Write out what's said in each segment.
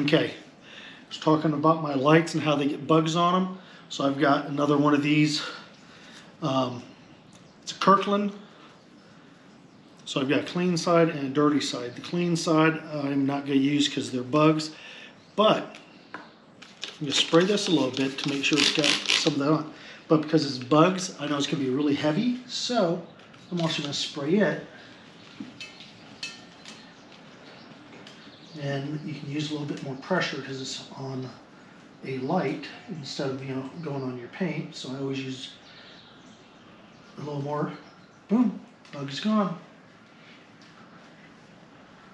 Okay, I was talking about my lights and how they get bugs on them. So I've got another one of these. It's a Kirkland. So I've got a clean side and a dirty side. The clean side I'm not going to use because they're bugs, but I'm going to spray this a little bit to make sure it's got some of that on. But because it's bugs, I know it's going to be really heavy, so I'm also going to spray it. And you can use a little bit more pressure because it's on a light instead of, going on your paint. So I always use a little more. Boom, bug is gone.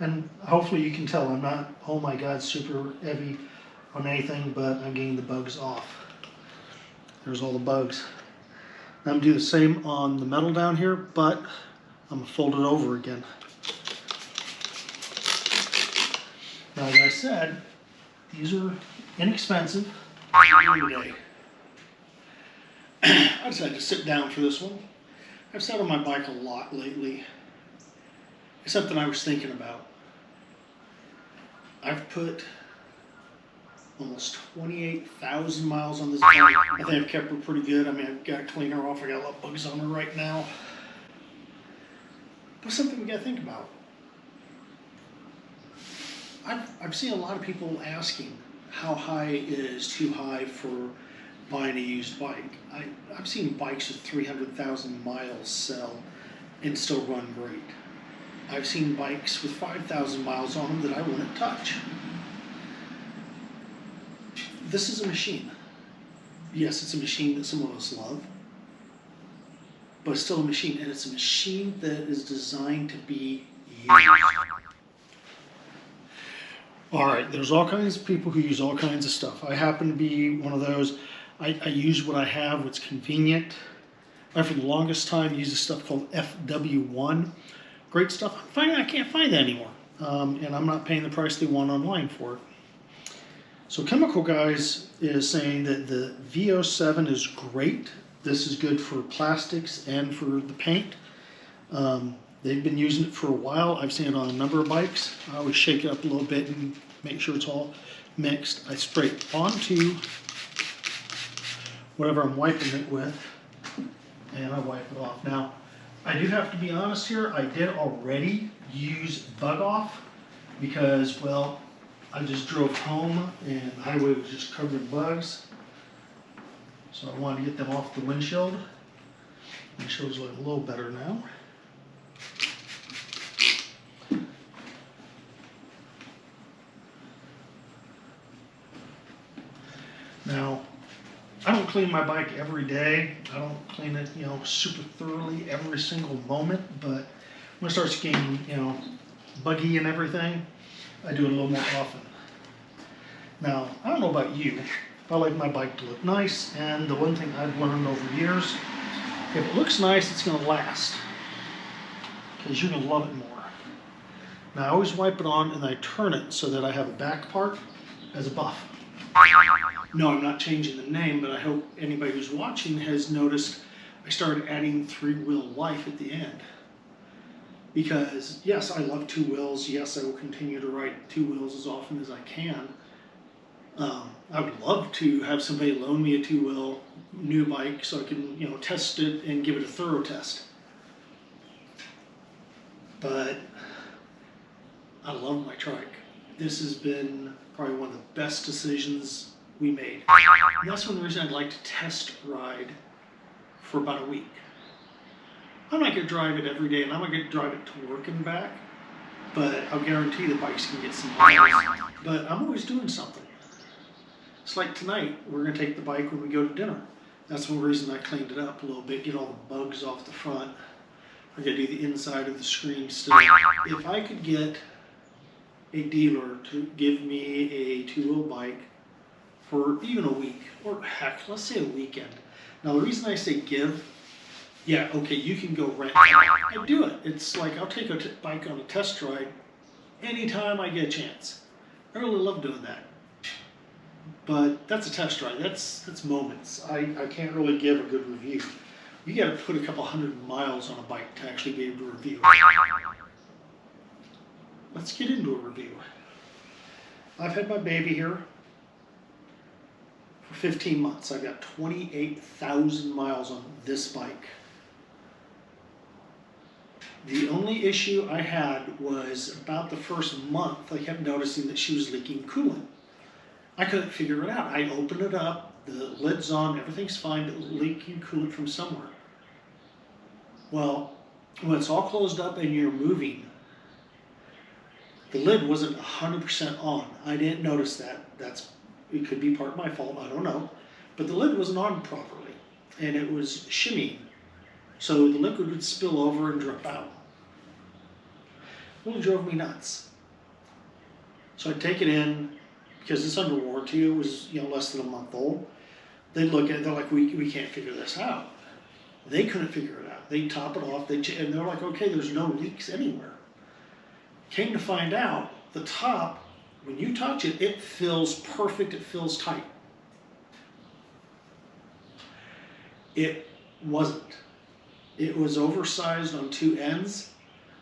And hopefully you can tell I'm not, oh my God, super heavy on anything, but I'm getting the bugs off. There's all the bugs. I'm going to do the same on the metal down here, but I'm going to fold it over again. Now, as I said, these are inexpensive. Today. I decided to sit down for this one. I've sat on my bike a lot lately. It's something I was thinking about. I've put almost 28,000 miles on this bike. I think I've kept her pretty good. I mean, I've got to clean her off. I got a lot of bugs on her right now. But something we got to think about. I've seen a lot of people asking how high is too high for buying a used bike. I've seen bikes with 300,000 miles sell and still run great. I've seen bikes with 5,000 miles on them that I wouldn't touch. This is a machine. Yes, it's a machine that some of us love, but it's still a machine, and it's a machine that is designed to be used. All right, there's all kinds of people who use all kinds of stuff. I happen to be one of those. I use what I have, what's convenient. I, for the longest time, used a stuff called FW1. Great stuff. I'm finding I can't find that anymore, and I'm not paying the price they want online for it. So Chemical Guys is saying that the VO7 is great. This is good for plastics and for the paint. They've been using it for a while. I've seen it on a number of bikes. I always shake it up a little bit and make sure it's all mixed. I spray it onto whatever I'm wiping it with, and I wipe it off. Now, I do have to be honest here. I did already use Bug Off because, well, I just drove home and the highway was just covered in bugs. So I wanted to get them off the windshield. Windshield's looking a little better now. Now, I don't clean my bike every day. I don't clean it, super thoroughly every single moment, but when it starts getting, buggy and everything, I do it a little more often. Now, I don't know about you. I like my bike to look nice, and the one thing I've learned over years, if it looks nice, it's going to last, because you're going to love it more. Now, I always wipe it on, and I turn it so that I have a back part as a buff. No, I'm not changing the name, but I hope anybody who's watching has noticed I started adding 3-wheel life at the end. Because, yes, I love 2 wheels. Yes, I will continue to ride 2 wheels as often as I can. I would love to have somebody loan me a 2-wheel new bike so I can, test it and give it a thorough test. But I love my trike. This has been probably one of the best decisions we made. And that's one of the reasons I'd like to test ride for about a week. I'm not going to drive it every day, and I'm not going to drive it to work and back, but I'll guarantee the bikes can get some miles. But I'm always doing something. It's like tonight, we're going to take the bike when we go to dinner. That's one reason I cleaned it up a little bit, get all the bugs off the front. I got to do the inside of the screen still. If I could get a dealer to give me a 2-wheel bike for even a week, or heck, let's say a weekend. Now the reason I say give, yeah, okay, you can go rent. I do it. It's like I'll take a bike on a test ride anytime I get a chance. I really love doing that. But that's a test ride. That's moments. I can't really give a good review. You got to put a couple 100 miles on a bike to actually be able to review. Let's get into a review. I've had my baby here for 15 months. I've got 28,000 miles on this bike. The only issue I had was about the first month, I kept noticing that she was leaking coolant. I couldn't figure it out. I opened it up, the lid's on, everything's fine, but leaking coolant from somewhere. Well, when it's all closed up and you're moving, the lid wasn't 100% on. I didn't notice that. It could be part of my fault, I don't know. But the lid wasn't on properly, and it was shimmying. So the liquid would spill over and drip out. Well, it drove me nuts. So I'd take it in, because it's under warranty, it was less than a month old. They'd look at it, they're like, we can't figure this out. They couldn't figure it out. They'd top it off, and they're like, okay, there's no leaks anywhere. Came to find out, the top, when you touch it, it feels perfect, it feels tight. It wasn't. It was oversized on two ends,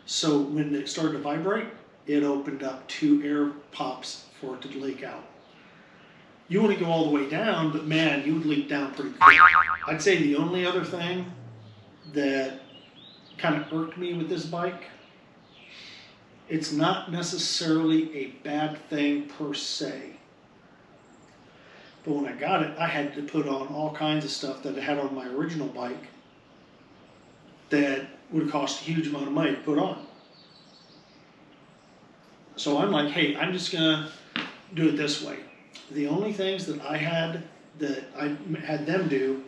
so when it started to vibrate, it opened up two air pops for it to leak out. You want to go all the way down, but man, you would leak down pretty quick. I'd say the only other thing that kind of irked me with this bike, it's not necessarily a bad thing per se. But when I got it, I had to put on all kinds of stuff that I had on my original bike that would have cost a huge amount of money to put on. So I'm like, hey, I'm just gonna do it this way. The only things that I had them do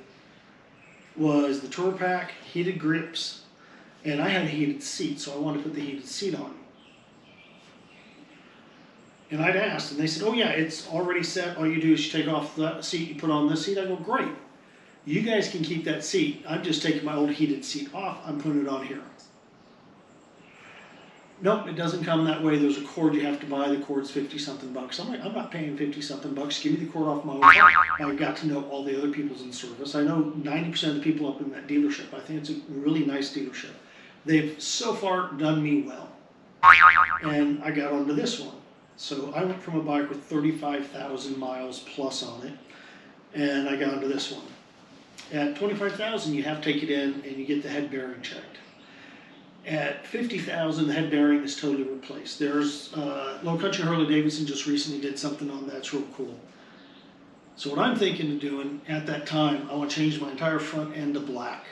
was the Tour Pack, heated grips, and I had a heated seat, so I wanted to put the heated seat on. And I'd asked, and they said, oh yeah, it's already set. All you do is you take off the seat, you put on this seat. I go, great. You guys can keep that seat. I'm just taking my old heated seat off. I'm putting it on here. Nope, it doesn't come that way. There's a cord you have to buy. The cord's 50-something bucks. I'm like, I'm not paying 50-something bucks. Give me the cord off my own bike. I got to know all the other people's in service. I know 90% of the people up in that dealership. I think it's a really nice dealership. They've so far done me well. And I got onto this one. So I went from a bike with 35,000 miles plus on it, and I got onto this one. At 25,000, you have to take it in and you get the head bearing checked. At 50,000, the head bearing is totally replaced. There's Low Country Harley Davidson just recently did something on that's real cool. So what I'm thinking of doing at that time, I want to change my entire front end to black.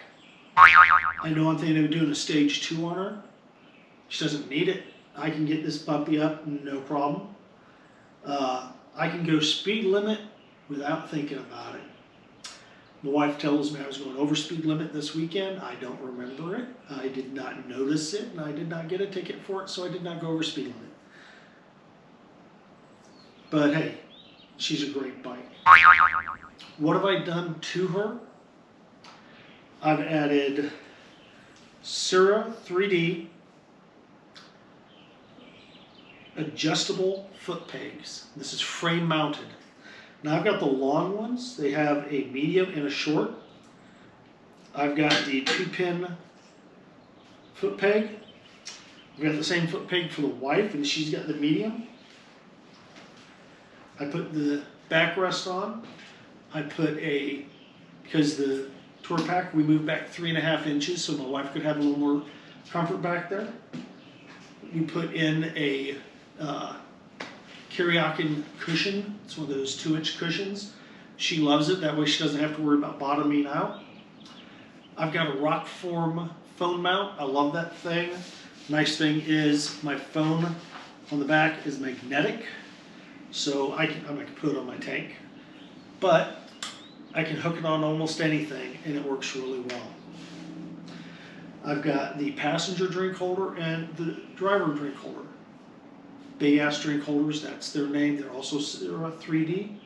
I know I'm thinking of doing a stage 2 on her. She doesn't need it. I can get this puppy up, no problem. I can go speed limit without thinking about it. My wife tells me I was going over speed limit this weekend. I don't remember it. I did not notice it, and I did not get a ticket for it, so I did not go over speed limit. But hey, she's a great bike. What have I done to her? I've added Sura 3D adjustable foot pegs. This is frame mounted. Now I've got the long ones. They have a medium and a short. I've got the 2-pin foot peg. I've got the same foot peg for the wife, and she's got the medium. I put the backrest on. I put because the Tour Pack, we moved back 3.5 inches so my wife could have a little more comfort back there. We put in a Kuryakyn cushion. It's one of those 2-inch cushions. She loves it. That way she doesn't have to worry about bottoming out. I've got a Rokform phone mount. I love that thing. Nice thing is my phone on the back is magnetic, so I can put it on my tank, but I can hook it on almost anything and it works really well. I've got the passenger drink holder and the driver drink holder. Big ass drink holders, that's their name. They're also 3D.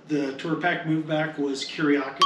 The Tour Pack move back was Kuryakyn.